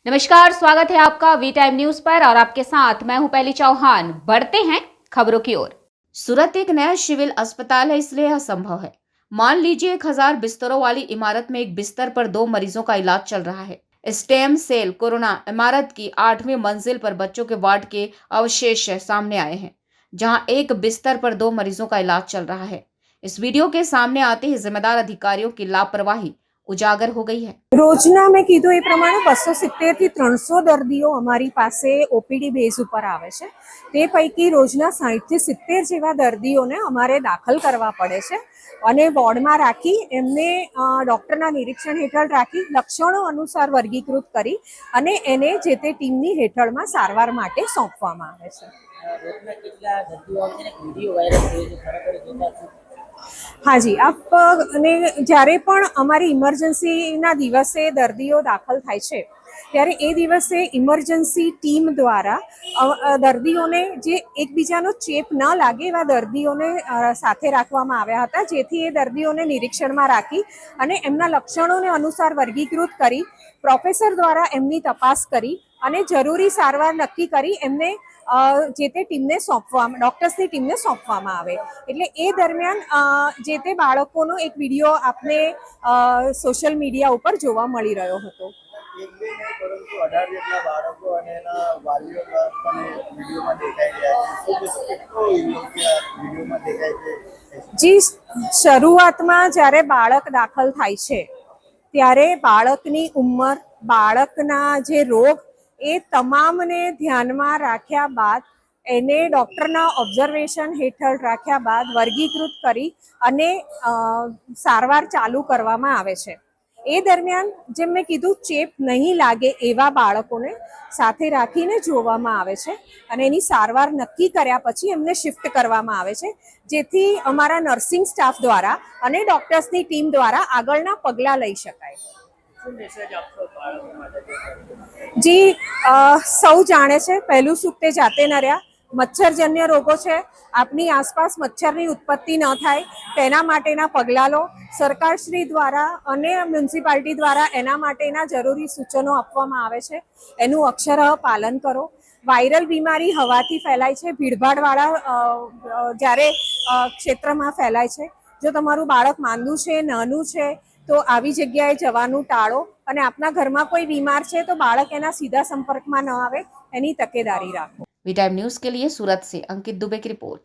नमस्कार, स्वागत है आपका वी टाइम न्यूज पर और आपके साथ मैं हूं पहली चौहान। बढ़ते हैं खबरों की ओर। सूरत एक नया सिविल अस्पताल है, इसलिए यह संभव है। मान लीजिए 1000 बिस्तरों वाली इमारत में एक बिस्तर पर 2 मरीजों का इलाज चल रहा है। स्टेम सेल कोरोना इमारत की 8वीं मंजिल पर बच्चों के वार्ड के अवशेष सामने आए हैं, जहां एक बिस्तर पर 2 मरीजों का इलाज चल रहा है। इस वीडियो के सामने आते ही जिम्मेदार अधिकारियों की लापरवाही उजागर हो गई है। રોજના મેં કીધું એ પ્રમાણે 270 થી 300 દર્દીઓ અમારી પાસે ઓપીડી બેઝ ઉપર આવે છે. તે પૈકી રોજના 60 થી 70 જેવા દર્દીઓને અમારે દાખલ કરવા પડે છે અને વોર્ડમાં રાખી એમને ડૉક્ટરના નિરીક્ષણ હેઠળ રાખી લક્ષણો અનુસાર વર્ગીકૃત કરી અને એને જે તે ટીમની હેઠળમાં સારવાર માટે સોંપવામાં આવે છે. હાજી, આપને જ્યારે પણ અમારી ઇમરજન્સીના દિવસે દર્દીઓ દાખલ થાય છે ત્યારે એ દિવસે ઇમરજન્સી ટીમ દ્વારા દર્દીઓને જે એકબીજાનો ચેપ ન લાગે એવા દર્દીઓને સાથે રાખવામાં આવ્યા હતા, જેથી એ દર્દીઓને નિરીક્ષણમાં રાખી અને એમના લક્ષણોને અનુસાર વર્ગીકૃત કરી પ્રોફેસર દ્વારા એમની તપાસ કરી અને જરૂરી સારવાર નક્કી કરી એમને જે તે ટીમને સોંપવામાં ડૉક્ટર્સની ટીમને સોંપવામાં આવે. એટલે એ દરમિયાન જે તે બાળકોનો એક વિડીયો આપને સોશિયલ મીડિયા ઉપર જોવા મળી રહ્યો હતો. જી, શરૂઆતમાં જ્યારે બાળક દાખલ થાય છે ત્યારે બાળકની ઉંમર, બાળકના જે રોગ એ તમામને ધ્યાનમાં રાખ્યા બાદ એને ડૉક્ટરના ઓબ્ઝર્વેશન હેઠળ રાખ્યા બાદ વર્ગીકૃત કરી અને સારવાર ચાલુ કરવામાં આવે છે. એ દરમિયાન જેમ મેં કીધું, ચેપ નહીં લાગે એવા બાળકોને સાથે રાખીને જોવામાં આવે છે અને એની સારવાર નક્કી કર્યા પછી એમને શિફ્ટ કરવામાં આવે છે, જેથી અમારા નર્સિંગ સ્ટાફ દ્વારા અને ડૉક્ટર્સની ટીમ દ્વારા આગળના પગલાં લઈ શકાય. જી, સૌ જાણે છે પહેલું સુખ તે જાતે નર્યા. મચ્છરજન્ય રોગો છે, આપની આસપાસ મચ્છરની ઉત્પત્તિ ન થાય તેના માટેના પગલાં લો. સરકારશ્રી દ્વારા અને મ્યુનિસિપાલિટી દ્વારા એના માટેના જરૂરી સૂચનો આપવામાં આવે છે, એનું અક્ષરઃ પાલન કરો. વાયરલ બીમારી હવાથી ફેલાય છે, ભીડભાડવાળા જ્યારે ક્ષેત્રમાં ફેલાય છે. જો તમારું બાળક માંદું છે, નાનું છે, તો આવી જગ્યાએ જવાનું ટાળો અને આપના ઘરમાં કોઈ બીમાર છે તો બાળક એના સીધા સંपर्कમાં ન આવે એની તકેદારી રાખો. वी टाइम न्यूज के लिए सूरत से अंकित दुबे की रिपोर्ट।